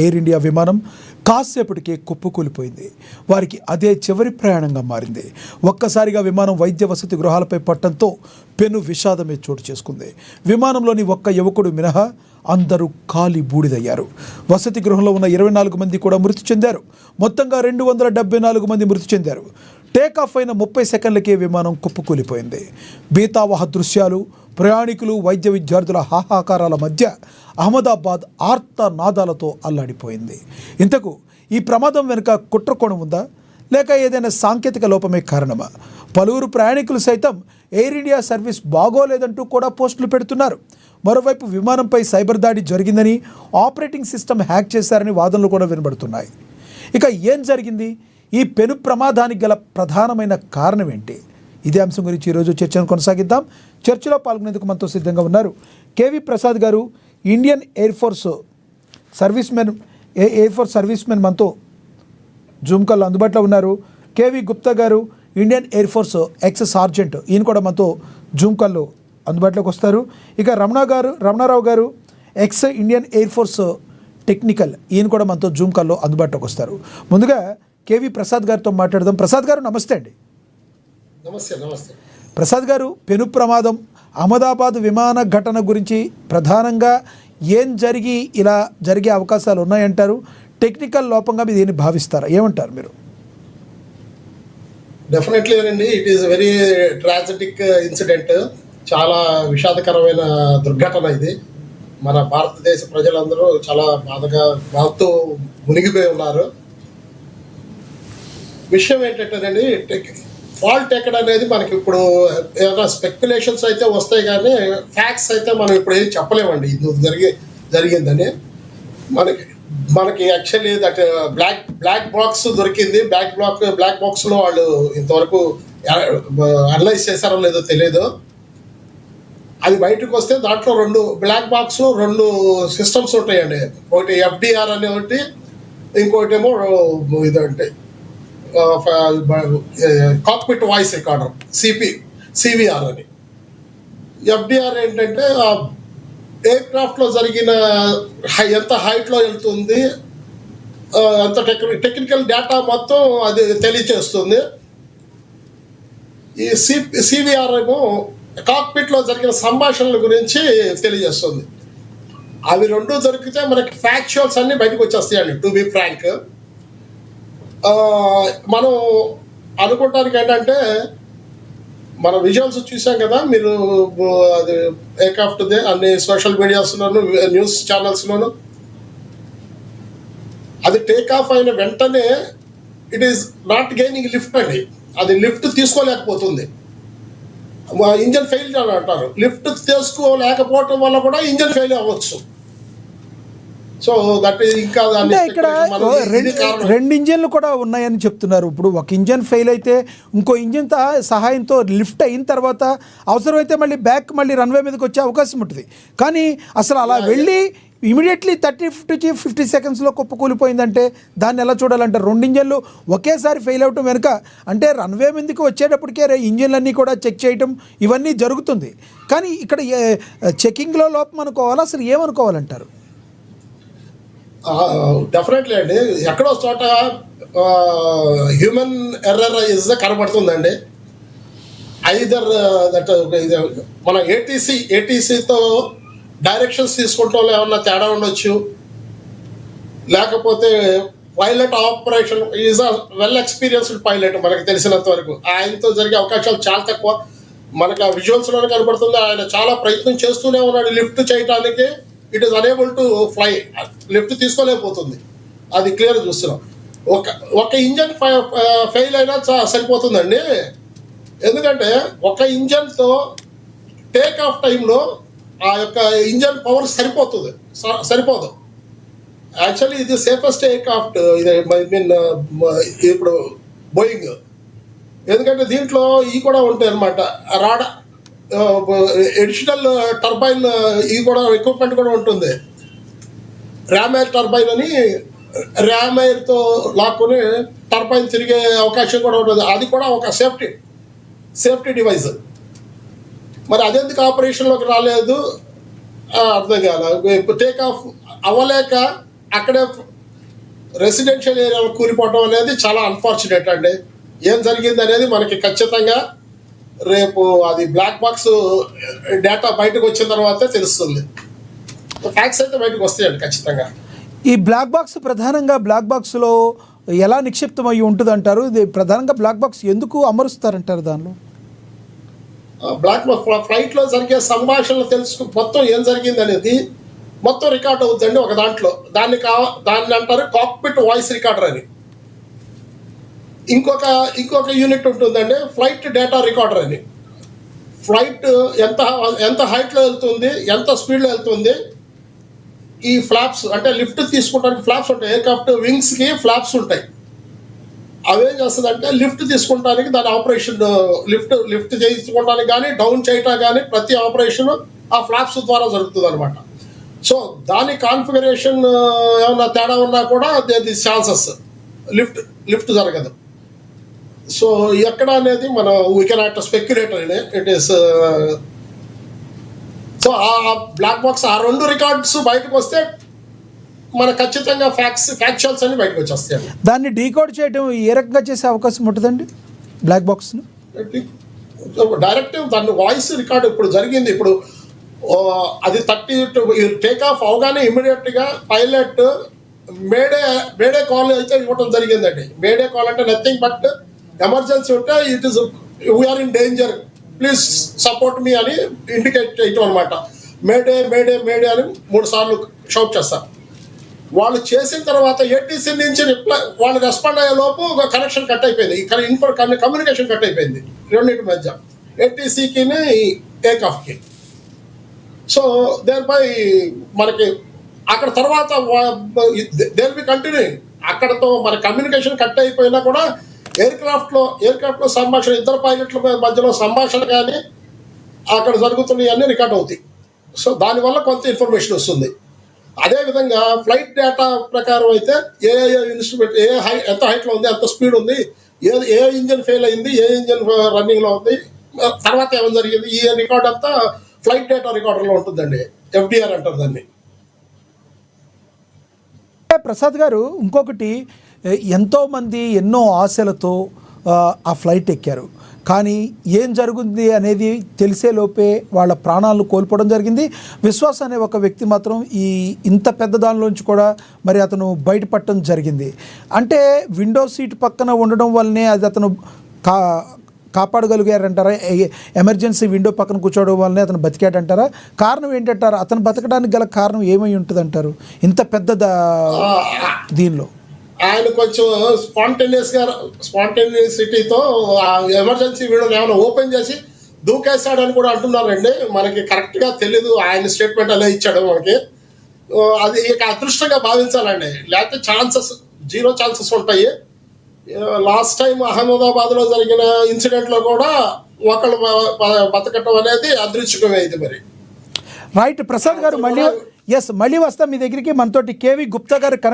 Air India విమానం కాసేపటికే కుప్పకూలిపోయింది. వారికి అదే చివరి ప్రయాణంగా మారింది. ఒక్కసారిగా విమానం వైద్య వసతి గృహాలపై పట్టడంతో పెను విషాదమే చోటు చేసుకుంది. విమానంలోని ఒక్క యువకుడు మినహా అందరూ కాలి బూడిదయ్యారు. వసతి గృహంలో ఉన్న 24 మంది కూడా మృతి చెందారు. మొత్తంగా 274 మంది మృతి చెందారు. టేకాఫ్ అయిన 30 సెకండ్లకే విమానం కుప్పకూలిపోయింది. బీతావహ దృశ్యాలు, ప్రయాణికులు, వైద్య విద్యార్థుల హాహాకారాల మధ్య అహ్మదాబాద్ ఆర్తనాదాలతో అల్లాడిపోయింది. ఇంతకు ఈ ప్రమాదం వెనుక కుట్రకోణం ఉందా, లేక ఏదైనా సాంకేతిక లోపమే కారణమా? పలువురు ప్రయాణికులు సైతం ఎయిర్ ఇండియా సర్వీస్ బాగోలేదంటూ కూడా పోస్టులు పెడుతున్నారు. మరోవైపు విమానంపై సైబర్ దాడి జరిగిందని, ఆపరేటింగ్ సిస్టమ్ హ్యాక్ చేశారని వాదనలు కూడా వినబడుతున్నాయి. ఇక ఏం జరిగింది? ఈ పెను ప్రమాదానికి గల ప్రధానమైన కారణం ఏంటి? ఇదే అంశం గురించి ఈరోజు చర్చను కొనసాగిద్దాం. చర్చలో పాల్గొనేందుకు మనతో సిద్ధంగా ఉన్నారు KV Prasad garu, Indian Air Force servicemen మనతో జూమ్ కాల్లో అందుబాటులో ఉన్నారు. KV Gupta garu, Indian Air Force ex sergeant, ఈయన కూడా మనతో జూమ్ కాల్లో అందుబాటులోకి వస్తారు. ఇక రమణారావు గారు, X Indian Air force technical, ఈయన కూడా మనతో జూమ్ కాల్లో అందుబాటులోకి వస్తారు. ముందుగా కేవీ ప్రసాద్ గారితో మాట్లాడదాం. ప్రసాద్ గారు నమస్తే అండి. నమస్తే ప్రసాద్ గారు, పెను ప్రమాదం అహ్మదాబాద్ విమాన ఘటన గురించి ప్రధానంగా ఏం జరిగి ఇలా జరిగే అవకాశాలు ఉన్నాయంటారు? టెక్నికల్ లోపంగా మీరు దీన్ని భావిస్తారా? ఏమంటారు మీరు? డెఫినెట్లీ అండి, ఇట్ ఈస్ వెరీ ట్రాజెటిక్ ఇన్సిడెంట్. చాలా విషాదకరమైన దుర్ఘటన ఇది. మన భారతదేశ ప్రజలందరూ చాలా బాధతో మునిగిపోయి ఉన్నారు. విషయం ఏంటంటేనండి, ఫాల్ట్ ఎక్కడ అనేది మనకి ఇప్పుడు ఏదైనా స్పెక్యులేషన్స్ అయితే వస్తాయి, కానీ ఫ్యాక్ట్స్ అయితే మనం ఇప్పుడు ఏం చెప్పలేమండి ఇది జరిగిందని. మనకి యాక్చువల్లీ దట్ బ్లాక్ బాక్స్ దొరికింది. బ్లాక్ బాక్స్లో వాళ్ళు ఇంతవరకు అనలైజ్ చేశారో లేదో తెలియదు. అది బయటకు వస్తే దాంట్లో రెండు సిస్టమ్స్ ఉంటాయండి. ఒకటి ఎఫ్డిఆర్ అనే ఒకటి, ఇంకోటి ఏమో ఇదంటే కాక్పిట్ వాయిస్ రికార్డర్, సివిఆర్ అని. ఎఫ్డిఆర్ ఏంటంటే ఎయిర్ క్రాఫ్ట్లో జరిగిన ఎంత హైట్లో వెళ్తుంది, అంత టెక్నికల్ డేటా మొత్తం అది తెలియచేస్తుంది. ఈ సివిఆర్ ఏమో కాక్పిట్లో జరిగిన సంభాషణల గురించి తెలియజేస్తుంది. అవి రెండు దొరికితే మనకి ఫ్యాక్చువల్స్ అన్ని బయటకు వచ్చేస్తాయండి. టు బి ఫ్రాంక్, మనం అనుకోవటానికి ఏంటంటే, మన విజువల్స్ చూసాం కదా మీరు, అది ఎయిర్క్రాఫ్ట్దే అన్ని సోషల్ మీడియాస్లోను, న్యూస్ ఛానల్స్లోను. అది టేక్ ఆఫ్ అయిన వెంటనే it is not gaining lift అండి. అది లిఫ్ట్ తీసుకోలేకపోతుంది. ఇంజన్ ఫెయిల్ అని అంటారు. లిఫ్ట్ తీసుకోలేకపోవటం వల్ల కూడా ఇంజన్ ఫెయిల్ అవ్వచ్చు. సో దట్ ఇంకా అంటే ఇక్కడ రెండు ఇంజన్లు కూడా ఉన్నాయని చెప్తున్నారు. ఇప్పుడు ఒక ఇంజన్ ఫెయిల్ అయితే ఇంకో ఇంజన్ సహాయంతో లిఫ్ట్ అయిన తర్వాత అవసరమైతే మళ్ళీ రన్వే మీదకి వచ్చే అవకాశం ఉంటుంది. కానీ అసలు అలా వెళ్ళి ఇమీడియట్లీ 30-50 సెకండ్స్లో కుప్పకూలిపోయిందంటే దాన్ని ఎలా చూడాలంటే, రెండు ఇంజన్లు ఒకేసారి ఫెయిల్ అవటం వెనుక అంటే రన్వే మీదకి వచ్చేటప్పటికే ఇంజన్లన్నీ కూడా చెక్ చేయటం ఇవన్నీ జరుగుతుంది. కానీ ఇక్కడ చెకింగ్లో లోపం అనుకోవాలా, అసలు ఏమనుకోవాలంటారు? డెఫినెట్లీ అండి, ఎక్కడో చోట హ్యూమన్ ఎర్రర్ కనబడుతుందండి. ఐదర్ దట్ మన ఏటీసీతో డైరెక్షన్స్ తీసుకుంటాం ఏమన్నా తేడా ఉండొచ్చు, లేకపోతే pilot operation is a well experienced pilot. మనకు తెలిసినంత వరకు ఆయనతో జరిగే అవకాశాలు చాలా తక్కువ. మనకు ఆ విజువల్స్లోనే కనబడుతుంది. ఆయన చాలా ప్రయత్నం చేస్తూనే ఉన్నాడు లిఫ్ట్ చేయడానికి. It is unable to fly, lift తీసుకోలేకపోతుంది. అది క్లియర్ చూస్తున్నాం. ఒక ఇంజన్ ఫెయిల్ అయినా సరిపోతుందండి. ఎందుకంటే ఒక ఇంజన్తో టేక్ ఆఫ్ టైంలో ఆ యొక్క ఇంజన్ పవర్ సరిపోదు. యాక్చువల్లీ ఇది సేఫెస్ట్ ఎయిర్ క్రాఫ్ట్ ఇది, ఇప్పుడు బోయింగ్. ఎందుకంటే దీంట్లో ఇవి కూడా ఉంటాయి అన్నమాట, ఎడిషనల్ టర్బైన్, ఇది కూడా ఎక్విప్మెంట్ కూడా ఉంటుంది. ర్యామ్ ఎయిర్ టర్బైన్ అని, ర్యామ్ ఎయిర్తో లాక్కుని టర్బైన్ తిరిగే అవకాశం కూడా ఉంటుంది. అది కూడా ఒక సేఫ్టీ డివైస్. మరి అదెందుకు ఆపరేషన్లోకి రాలేదు అర్థం కాదు. టేక్ ఆఫ్ అవ్వలేక అక్కడే రెసిడెన్షియల్ ఏరియాలో కూలిపోవడం అనేది చాలా అన్ఫార్చునేట్ అండి. ఏం జరిగింది అనేది మనకి ఖచ్చితంగా రేపు అది బ్లాక్ బాక్స్ డేటా బయటకు వచ్చిన తర్వాతే తెలుస్తుంది. ఫ్యాక్ట్స్ అయితే బయటకు వస్తాయండి ఖచ్చితంగా. ఈ బ్లాక్ బాక్స్ ప్రధానంగా బ్లాక్ బాక్స్లో ఎలా నిక్షిప్తమై ఉంటుంది అంటారు? ఇది ప్రధానంగా బ్లాక్ బాక్స్ ఎందుకు అమరుస్తారంటారు? దానిలో బ్లాక్ బాక్స్ ఫ్లైట్లో జరిగే సంభాషణలు మొత్తం ఏం జరిగింది అనేది మొత్తం రికార్డ్ అవుతుందండి ఒక దాంట్లో. దాన్ని అంటారు కాక్పిట్ వాయిస్ రికార్డర్ అని. ఇంకొక యూనిట్ ఉంటుందండి ఫ్లైట్ డేటా రికార్డర్ అని. ఫ్లైట్ ఎంత హైట్లో వెళ్తుంది, ఎంత స్పీడ్లో వెళ్తుంది, ఈ ఫ్లాప్స్ అంటే లిఫ్ట్ తీసుకోవడానికి ఫ్లాప్స్ ఉంటాయి. ఎయిర్క్రాఫ్ట్ వింగ్స్కి ఫ్లాప్స్ ఉంటాయి. అవేం చేస్తుందంటే లిఫ్ట్ తీసుకుంటానికి దాని ఆపరేషన్ లిఫ్ట్ చేసుకోవడానికి కానీ డౌన్ చేయటం కానీ ప్రతి ఆపరేషన్ ఆ ఫ్లాప్స్ ద్వారా జరుగుతుంది అనమాట. సో దాని కాన్ఫిగరేషన్ ఏమన్నా తేడా ఉన్నా కూడా ది ఛాన్సెస్ లిఫ్ట్ జరగదు. సో ఎక్కడ అనేది మనం వీ కెనాట్ స్పెక్యులేట్ అండి. ఇట్ ఈస్ సో ఆ బ్లాక్ బాక్స్ ఆ రెండు రికార్డ్స్ బయటకు వస్తే మన ఖచ్చితంగా ఫ్యాక్చువల్స్ అన్ని బయటకు వచ్చేస్తాయి. దాన్ని డీకోడ్ చేయడం ఏ రకంగా చేసే అవకాశం ఉంటుందండి బ్లాక్ బాక్స్ని? డైరెక్ట్ దాన్ని వాయిస్ రికార్డ్ ఇప్పుడు జరిగింది. ఇప్పుడు అది 30 టేక్ ఆఫ్ అవగానే ఇమీడియట్గా పైలట్ మేడే కాల్ అయితే ఇవ్వడం జరిగిందండి. మేడే కాల్ అంటే నథింగ్ బట్ ఎమర్జెన్సీ ఉంటే it is we're in danger please support me అని ఇండికేట్ చేయటం అనమాట. మేడే మేడే మేడే అని 3 సార్లు షౌట్ చేస్తారు. వాళ్ళు చేసిన తర్వాత ఏటీసీ నుంచి వాళ్ళు రెస్పాండ్ అయ్యే లోపు ఒక కనెక్షన్ కట్ అయిపోయింది. కమ్యూనికేషన్ కట్ అయిపోయింది రెండింటి మధ్య, ఏటీసీకి టేక్ఆఫ్కి. సో దేనిపై మనకి అక్కడ తర్వాత దేని బి కంటిన్యూయింగ్ అక్కడతో మన కమ్యూనికేషన్ కట్ అయిపోయినా కూడా ఎయిర్క్రాఫ్ట్లో సంభాషణ ఇద్దరు పైలట్ల మధ్యలో సంభాషణ కానీ అక్కడ జరుగుతున్నాయి అన్నీ రికార్డ్ అవుతాయి. సో దానివల్ల కొంత ఇన్ఫర్మేషన్ వస్తుంది. అదేవిధంగా ఫ్లైట్ డేటా ప్రకారం అయితే ఏ ఇన్స్ట్రుమెంట్ ఎంత హైట్లో ఉంది, ఎంత స్పీడ్ ఉంది, ఏ ఇంజన్ ఫెయిల్ అయింది, ఏ ఇంజన్ రన్నింగ్లో ఉంది, తర్వాత ఏమైనా జరిగింది, ఈ రికార్డ్ అంతా ఫ్లైట్ డేటా రికార్డర్లో ఉంటుందండి. ఎఫ్డిఆర్ అంటారు దాన్ని. ప్రసాద్ గారు, ఇంకొకటి, ఎంతోమంది ఎన్నో ఆశలతో ఆ ఫ్లైట్ ఎక్కారు. కానీ ఏం జరుగుతుంది అనేది తెలిసే లోపే వాళ్ళ ప్రాణాలను కోల్పోవడం జరిగింది. విశ్వాస్ అనే ఒక వ్యక్తి మాత్రం ఇంత పెద్ద దానిలోంచి కూడా మరి అతను బయటపడటం జరిగింది. అంటే విండో సీట్ పక్కన ఉండడం వల్లనే అది అతను కాపాడగలిగారంటారా? ఎమర్జెన్సీ విండో పక్కన కూర్చోవడం వల్లనే అతను బతికాడంటారా? కారణం ఏంటంటారా? అతను బతకడానికి గల కారణం ఏమై ఉంటుంది అంటారు ఇంత పెద్ద దీనిలో? ఆయన కొంచెం స్పాంటేనియసిటీతో ఎమర్జెన్సీ విండోని ఏమైనా ఓపెన్ చేసి దూకేస్తాడని కూడా అంటున్నారండి. మనకి కరెక్ట్గా తెలీదు. ఆయన స్టేట్మెంట్ అలా ఇచ్చాడు మనకి. అది ఇక అదృష్టంగా భావించాలండి, లేకపోతే జీరో ఛాన్సెస్ ఉంటాయి. లాస్ట్ టైం అహ్మదాబాద్లో జరిగిన ఇన్సిడెంట్లో కూడా ఒకళ్ళు బతకటం అనేది అదృష్టమైంది. మరి రైట్ ప్రసాద్ గారు, మళ్ళీ వస్తాం మీ దగ్గరికి. మనతోటి కేవి గుప్తా గారు కనెక్ట్